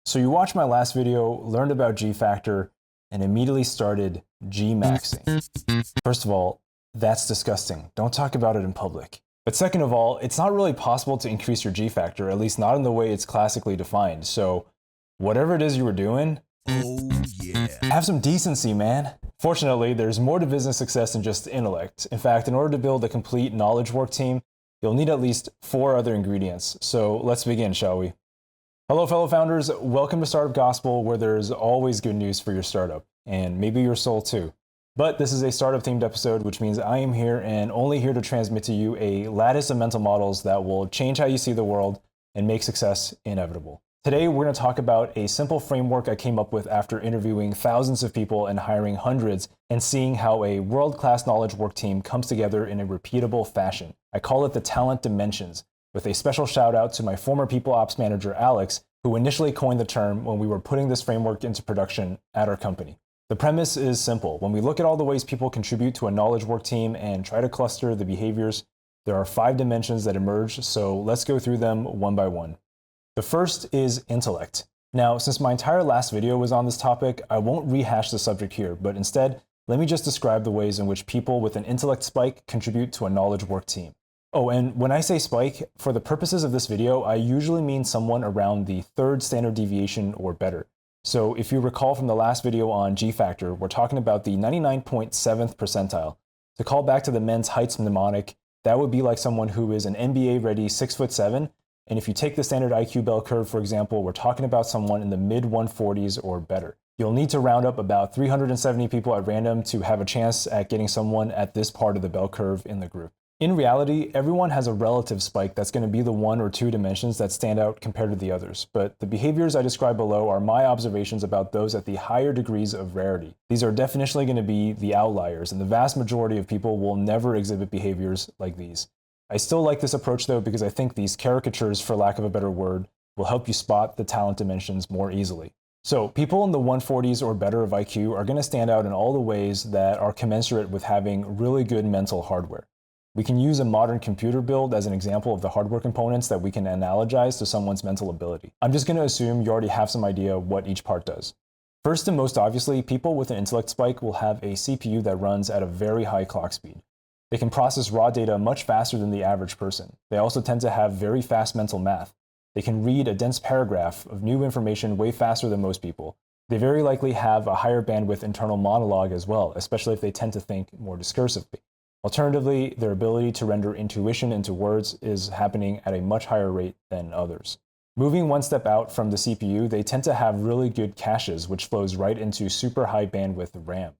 So you watched my last video, learned about G-factor, and immediately started G-maxing. First of all, that's disgusting. Don't talk about it in public. But second of all, it's not really possible to increase your G-factor, at least not in the way it's classically defined. So whatever it is you were doing, have some decency, man. Fortunately, there's more to business success than just intellect. In fact, in order to build a complete knowledge work team, you'll need at least 4 other ingredients. So let's begin, shall we? Hello, fellow founders. Welcome to Startup Gospel, where there's always good news for your startup, and maybe your soul too. But this is a startup-themed episode, which means I am here and only here to transmit to you a lattice of mental models that will change how you see the world and make success inevitable. Today, we're going to talk about a simple framework I came up with after interviewing thousands of people and hiring hundreds and seeing how a world-class knowledge work team comes together in a repeatable fashion. I call it the talent dimensions, with a special shout out to my former people ops manager, Alex, who initially coined the term when we were putting this framework into production at our company. The premise is simple. When we look at all the ways people contribute to a knowledge work team and try to cluster the behaviors, there are 5 dimensions that emerge, so let's go through them one by one. The first is intellect. Now, since my entire last video was on this topic, I won't rehash the subject here, but instead, let me just describe the ways in which people with an intellect spike contribute to a knowledge work team. Oh, and when I say spike, for the purposes of this video, I usually mean someone around the 3rd standard deviation or better. So if you recall from the last video on G-factor, we're talking about the 99.7th percentile. To call back to the men's heights mnemonic, that would be like someone who is an NBA-ready 6'7", and if you take the standard IQ bell curve, for example, we're talking about someone in the mid-140s or better. You'll need to round up about 370 people at random to have a chance at getting someone at this part of the bell curve in the group. In reality, everyone has a relative spike that's going to be the 1 or 2 dimensions that stand out compared to the others, but the behaviors I describe below are my observations about those at the higher degrees of rarity. These are definitionally going to be the outliers, and the vast majority of people will never exhibit behaviors like these. I still like this approach though because I think these caricatures, for lack of a better word, will help you spot the talent dimensions more easily. So people in the 140s or better of IQ are going to stand out in all the ways that are commensurate with having really good mental hardware. We can use a modern computer build as an example of the hardware components that we can analogize to someone's mental ability. I'm just going to assume you already have some idea what each part does. First and most obviously, people with an intellect spike will have a CPU that runs at a very high clock speed. They can process raw data much faster than the average person. They also tend to have very fast mental math. They can read a dense paragraph of new information way faster than most people. They very likely have a higher bandwidth internal monologue as well, especially if they tend to think more discursively. Alternatively, their ability to render intuition into words is happening at a much higher rate than others. Moving one step out from the CPU, they tend to have really good caches, which flows right into super high bandwidth RAM.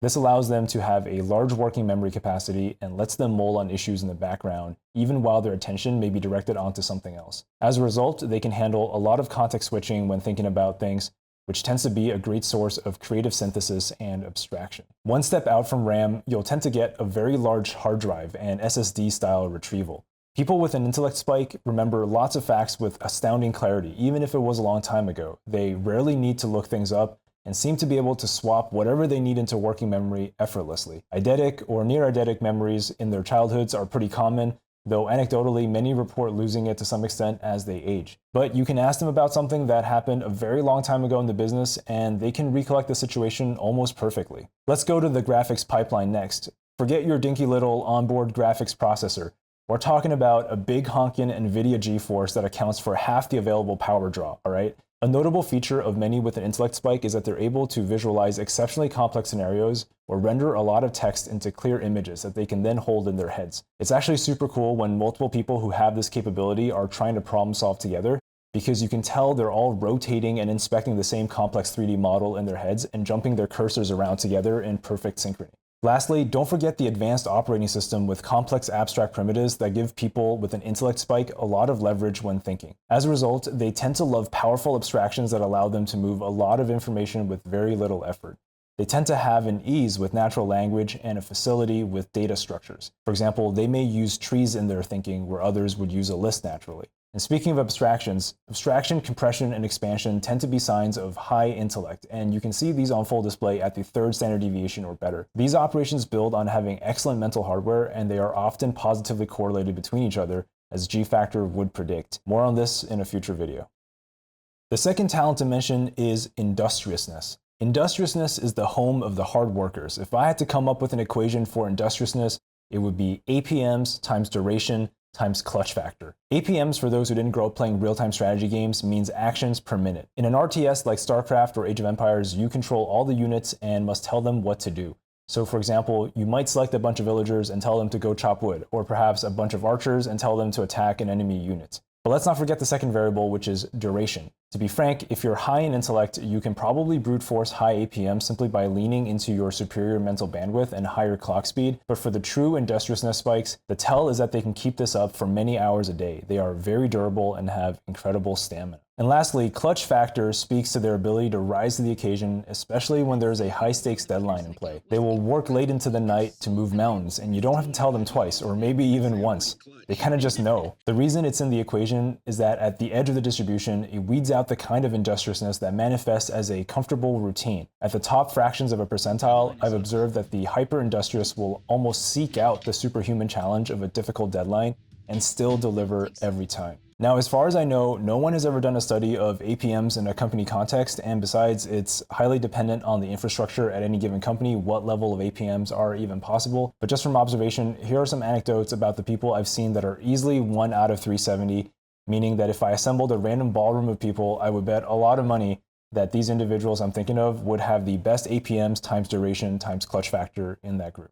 This allows them to have a large working memory capacity and lets them mull on issues in the background, even while their attention may be directed onto something else. As a result, they can handle a lot of context switching when thinking about things, which tends to be a great source of creative synthesis and abstraction. One step out from RAM, you'll tend to get a very large hard drive and SSD-style retrieval. People with an intellect spike remember lots of facts with astounding clarity, even if it was a long time ago. They rarely need to look things up and seem to be able to swap whatever they need into working memory effortlessly. Eidetic or near-eidetic memories in their childhoods are pretty common, though anecdotally, many report losing it to some extent as they age. But you can ask them about something that happened a very long time ago in the business, and they can recollect the situation almost perfectly. Let's go to the graphics pipeline next. Forget your dinky little onboard graphics processor. We're talking about a big honkin' NVIDIA GeForce that accounts for half the available power draw, all right? A notable feature of many with an intellect spike is that they're able to visualize exceptionally complex scenarios or render a lot of text into clear images that they can then hold in their heads. It's actually super cool when multiple people who have this capability are trying to problem solve together, because you can tell they're all rotating and inspecting the same complex 3D model in their heads and jumping their cursors around together in perfect synchrony. Lastly, don't forget the advanced operating system with complex abstract primitives that give people with an intellect spike a lot of leverage when thinking. As a result, they tend to love powerful abstractions that allow them to move a lot of information with very little effort. They tend to have an ease with natural language and a facility with data structures. For example, they may use trees in their thinking where others would use a list naturally. And speaking of abstractions, abstraction, compression, and expansion tend to be signs of high intellect, and you can see these on full display at the 3rd standard deviation or better. These operations build on having excellent mental hardware, and they are often positively correlated between each other, as G-factor would predict. More on this in a future video. The second talent dimension is industriousness. Industriousness is the home of the hard workers. If I had to come up with an equation for industriousness, it would be APMs times duration times clutch factor. APMs, for those who didn't grow up playing real-time strategy games, means actions per minute. In an RTS like StarCraft or Age of Empires, you control all the units and must tell them what to do. So for example, you might select a bunch of villagers and tell them to go chop wood, or perhaps a bunch of archers and tell them to attack an enemy unit. But let's not forget the second variable, which is duration. To be frank, if you're high in intellect, you can probably brute force high APM simply by leaning into your superior mental bandwidth and higher clock speed. But for the true industriousness spikes, the tell is that they can keep this up for many hours a day. They are very durable and have incredible stamina. And lastly, clutch factor speaks to their ability to rise to the occasion, especially when there's a high-stakes deadline in play. They will work late into the night to move mountains, and you don't have to tell them twice, or maybe even once. They kind of just know. The reason it's in the equation is that at the edge of the distribution, it weeds out the kind of industriousness that manifests as a comfortable routine. At the top fractions of a percentile, I've observed that the hyper-industrious will almost seek out the superhuman challenge of a difficult deadline and still deliver every time. Now, as far as I know, no one has ever done a study of APMs in a company context, and besides, it's highly dependent on the infrastructure at any given company, what level of APMs are even possible. But just from observation, here are some anecdotes about the people I've seen that are easily 1 out of 370, meaning that if I assembled a random ballroom of people, I would bet a lot of money that these individuals I'm thinking of would have the best APMs times duration times clutch factor in that group.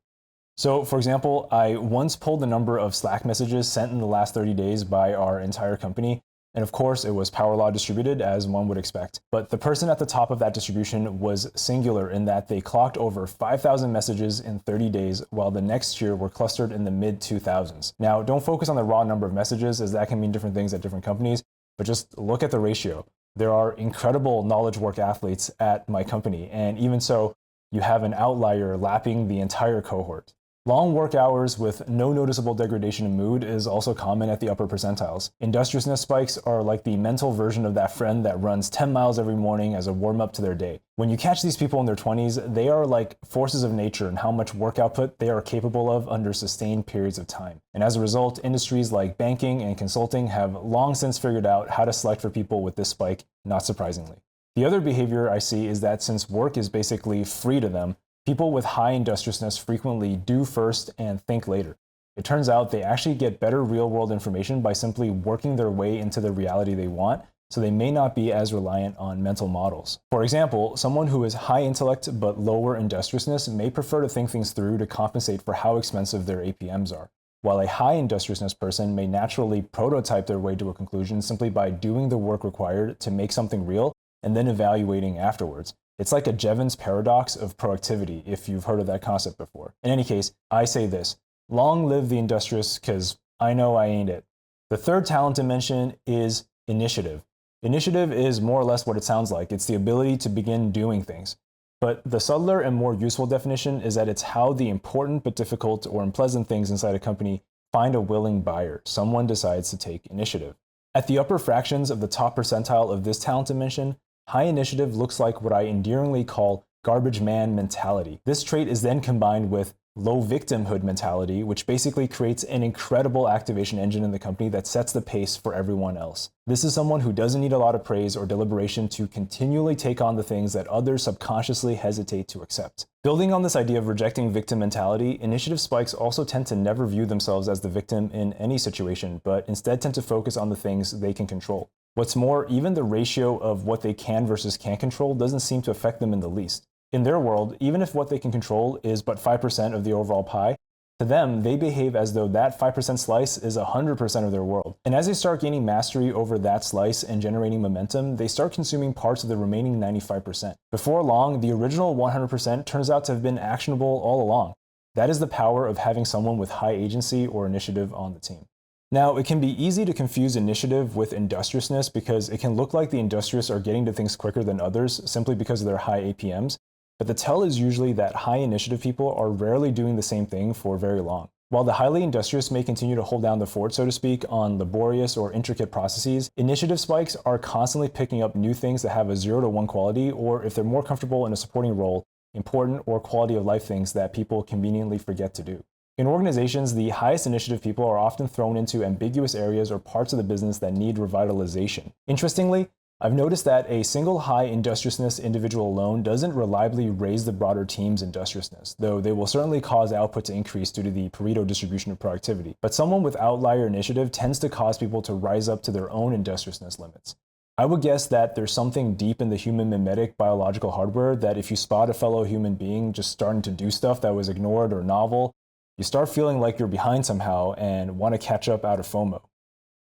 So, for example, I once pulled the number of Slack messages sent in the last 30 days by our entire company. And of course, it was power law distributed, as one would expect. But the person at the top of that distribution was singular in that they clocked over 5,000 messages in 30 days, while the next year were clustered in the mid-2000s. Now, don't focus on the raw number of messages, as that can mean different things at different companies, but just look at the ratio. There are incredible knowledge work athletes at my company, and even so, you have an outlier lapping the entire cohort. Long work hours with no noticeable degradation in mood is also common at the upper percentiles. Industriousness spikes are like the mental version of that friend that runs 10 miles every morning as a warm-up to their day. When you catch these people in their 20s, they are like forces of nature in how much work output they are capable of under sustained periods of time. And as a result, industries like banking and consulting have long since figured out how to select for people with this spike, not surprisingly. The other behavior I see is that since work is basically free to them, people with high industriousness frequently do first and think later. It turns out they actually get better real-world information by simply working their way into the reality they want, so they may not be as reliant on mental models. For example, someone who is high intellect but lower industriousness may prefer to think things through to compensate for how expensive their APMs are, while a high industriousness person may naturally prototype their way to a conclusion simply by doing the work required to make something real and then evaluating afterwards. It's like a Jevons paradox of proactivity, if you've heard of that concept before. In any case, I say this: long live the industrious, because I know I ain't it. The third talent dimension is initiative. Initiative is more or less what it sounds like. It's the ability to begin doing things. But the subtler and more useful definition is that it's how the important but difficult or unpleasant things inside a company find a willing buyer. Someone decides to take initiative. At the upper fractions of the top percentile of this talent dimension, high initiative looks like what I endearingly call garbage man mentality. This trait is then combined with low victimhood mentality, which basically creates an incredible activation engine in the company that sets the pace for everyone else. This is someone who doesn't need a lot of praise or deliberation to continually take on the things that others subconsciously hesitate to accept. Building on this idea of rejecting victim mentality, initiative spikes also tend to never view themselves as the victim in any situation, but instead tend to focus on the things they can control. What's more, even the ratio of what they can versus can't control doesn't seem to affect them in the least. In their world, even if what they can control is but 5% of the overall pie, to them, they behave as though that 5% slice is 100% of their world. And as they start gaining mastery over that slice and generating momentum, they start consuming parts of the remaining 95%. Before long, the original 100% turns out to have been actionable all along. That is the power of having someone with high agency or initiative on the team. Now, it can be easy to confuse initiative with industriousness because it can look like the industrious are getting to things quicker than others simply because of their high APMs. But the tell is usually that high initiative people are rarely doing the same thing for very long. While the highly industrious may continue to hold down the fort, so to speak, on laborious or intricate processes, initiative spikes are constantly picking up new things that have a 0 to 1 quality, or if they're more comfortable in a supporting role, important or quality of life things that people conveniently forget to do. In organizations, the highest initiative people are often thrown into ambiguous areas or parts of the business that need revitalization. Interestingly, I've noticed that a single high industriousness individual alone doesn't reliably raise the broader team's industriousness, though they will certainly cause output to increase due to the Pareto distribution of productivity. But someone with outlier initiative tends to cause people to rise up to their own industriousness limits. I would guess that there's something deep in the human mimetic biological hardware that if you spot a fellow human being just starting to do stuff that was ignored or novel, you start feeling like you're behind somehow and want to catch up out of FOMO.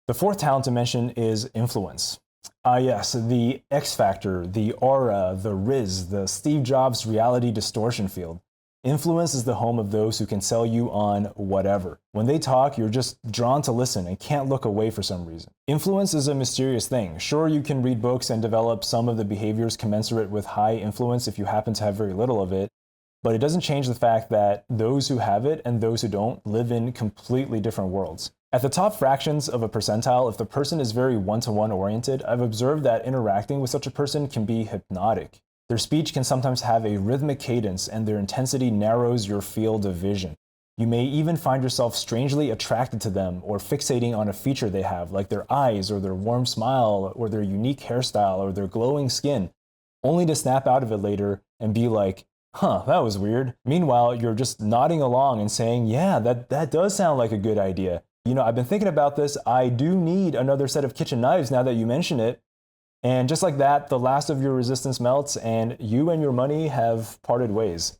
The fourth talent to mention is influence. Yes, the X factor, the aura, the Riz, the Steve Jobs reality distortion field. Influence is the home of those who can sell you on whatever. When they talk, you're just drawn to listen and can't look away for some reason. Influence is a mysterious thing. Sure, you can read books and develop some of the behaviors commensurate with high influence if you happen to have very little of it, but it doesn't change the fact that those who have it and those who don't live in completely different worlds. At the top fractions of a percentile, if the person is very one-to-one oriented, I've observed that interacting with such a person can be hypnotic. Their speech can sometimes have a rhythmic cadence, and their intensity narrows your field of vision. You may even find yourself strangely attracted to them or fixating on a feature they have, like their eyes or their warm smile or their unique hairstyle or their glowing skin, only to snap out of it later and be like, huh, that was weird. Meanwhile, you're just nodding along and saying, yeah, that does sound like a good idea. You know, I've been thinking about this. I do need another set of kitchen knives now that you mention it. And just like that, the last of your resistance melts and you and your money have parted ways.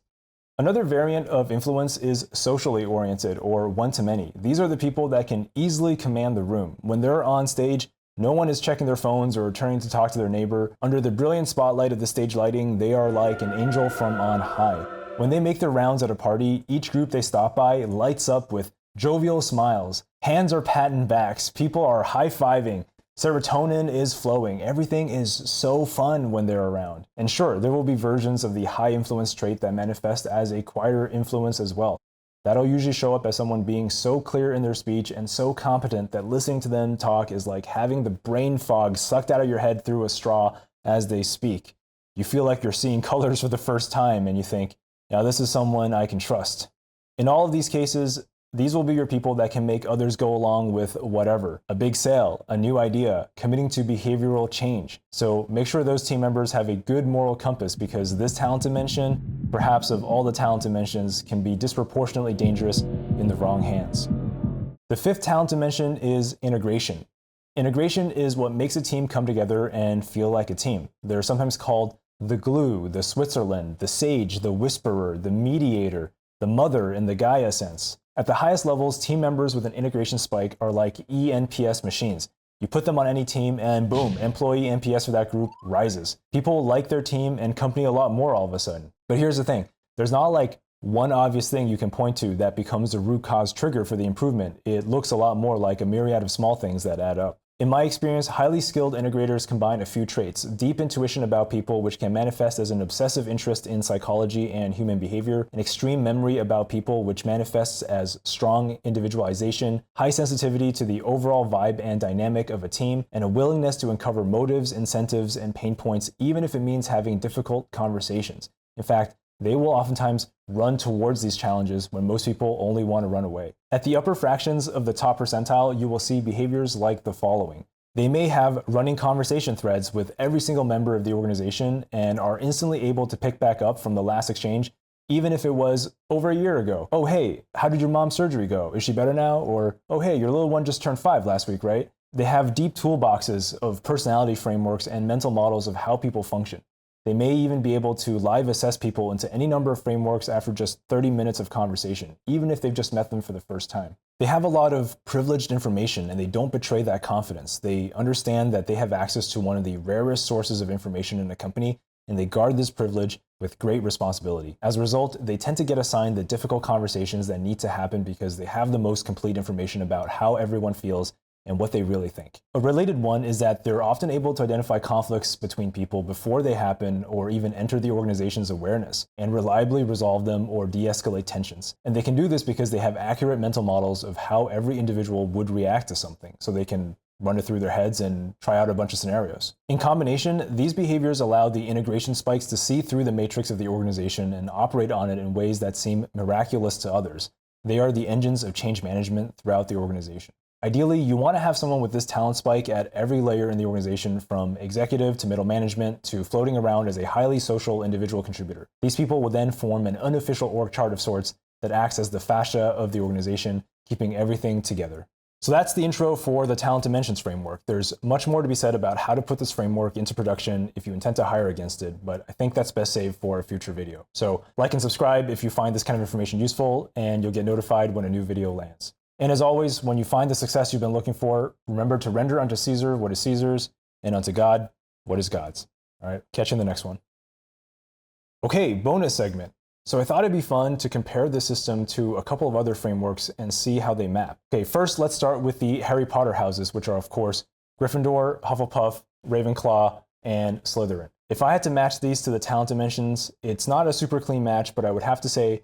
Another variant of influence is socially oriented or one-to-many. These are the people that can easily command the room. When they're on stage, no one is checking their phones or turning to talk to their neighbor. Under the brilliant spotlight of the stage lighting, they are like an angel from on high. When they make their rounds at a party, each group they stop by lights up with jovial smiles. Hands are patting backs. People are high-fiving. Serotonin is flowing. Everything is so fun when they're around. And sure, there will be versions of the high influence trait that manifest as a quieter influence as well. That'll usually show up as someone being so clear in their speech and so competent that listening to them talk is like having the brain fog sucked out of your head through a straw as they speak. You feel like you're seeing colors for the first time and you think, now this is someone I can trust. In all of these cases, these will be your people that can make others go along with whatever. A big sale, a new idea, committing to behavioral change. So make sure those team members have a good moral compass because this talent dimension, perhaps of all the talent dimensions, can be disproportionately dangerous in the wrong hands. The fifth talent dimension is integration. Integration is what makes a team come together and feel like a team. They're sometimes called the glue, the Switzerland, the sage, the whisperer, the mediator, the mother in the Gaia sense. At the highest levels, team members with an integration spike are like ENPS machines. You put them on any team and boom, employee NPS for that group rises. People like their team and company a lot more all of a sudden. But here's the thing, there's not like one obvious thing you can point to that becomes the root cause trigger for the improvement. It looks a lot more like a myriad of small things that add up. In my experience, highly skilled integrators combine a few traits: deep intuition about people, which can manifest as an obsessive interest in psychology and human behavior, an extreme memory about people, which manifests as strong individualization, high sensitivity to the overall vibe and dynamic of a team, and a willingness to uncover motives, incentives, and pain points, even if it means having difficult conversations. In fact, they will oftentimes run towards these challenges when most people only want to run away. At the upper fractions of the top percentile, you will see behaviors like the following. They may have running conversation threads with every single member of the organization and are instantly able to pick back up from the last exchange, even if it was over a year ago. Oh, hey, how did your mom's surgery go? Is she better now? Or, oh, hey, your little one just turned 5 last week, right? They have deep toolboxes of personality frameworks and mental models of how people function. They may even be able to live assess people into any number of frameworks after just 30 minutes of conversation, even if they've just met them for the first time. They have a lot of privileged information and they don't betray that confidence. They understand that they have access to one of the rarest sources of information in a company, and they guard this privilege with great responsibility. As a result, they tend to get assigned the difficult conversations that need to happen because they have the most complete information about how everyone feels and what they really think. A related one is that they're often able to identify conflicts between people before they happen or even enter the organization's awareness and reliably resolve them or de-escalate tensions. And they can do this because they have accurate mental models of how every individual would react to something, so they can run it through their heads and try out a bunch of scenarios. In combination, these behaviors allow the integration spikes to see through the matrix of the organization and operate on it in ways that seem miraculous to others. They are the engines of change management throughout the organization. Ideally, you want to have someone with this talent spike at every layer in the organization, from executive to middle management to floating around as a highly social individual contributor. These people will then form an unofficial org chart of sorts that acts as the fascia of the organization, keeping everything together. So that's the intro for the Talent Dimensions framework. There's much more to be said about how to put this framework into production if you intend to hire against it, but I think that's best saved for a future video. So like and subscribe if you find this kind of information useful, and you'll get notified when a new video lands. And as always, when you find the success you've been looking for, remember to render unto Caesar what is Caesar's, and unto God what is God's. All right, catch you in the next one. Okay, bonus segment. So I thought it'd be fun to compare this system to a couple of other frameworks and see how they map. Okay, first let's start with the Harry Potter houses, which are of course Gryffindor, Hufflepuff, Ravenclaw, and Slytherin. If I had to match these to the talent dimensions, it's not a super clean match, but I would have to say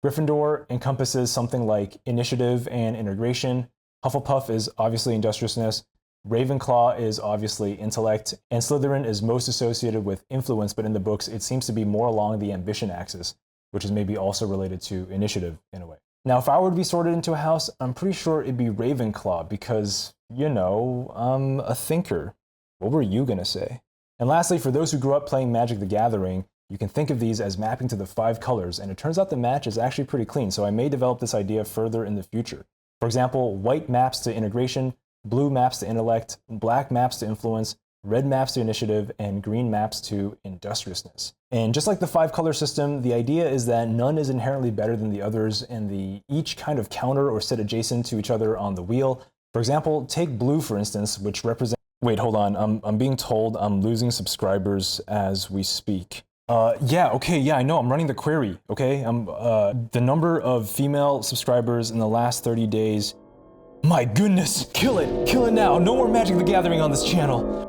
Gryffindor encompasses something like initiative and integration. Hufflepuff is obviously industriousness. Ravenclaw is obviously intellect, and Slytherin is most associated with influence, but in the books it seems to be more along the ambition axis, which is maybe also related to initiative in a way. Now, if I were to be sorted into a house, I'm pretty sure it'd be Ravenclaw because, you know, I'm a thinker. What were you gonna say? And lastly, for those who grew up playing Magic the Gathering, you can think of these as mapping to the 5 colors, and it turns out the match is actually pretty clean, so I may develop this idea further in the future. For example, white maps to integration, blue maps to intellect, black maps to influence, red maps to initiative, and green maps to industriousness. And just like the 5-color system, the idea is that none is inherently better than the others, and they each kind of counter or sit adjacent to each other on the wheel. For example, take blue, for instance, which represents... Wait, hold on. I'm being told I'm losing subscribers as we speak. Yeah, I know. I'm running the query, okay? The number of female subscribers in the last 30 days... My goodness! Kill it! Kill it now! No more Magic the Gathering on this channel!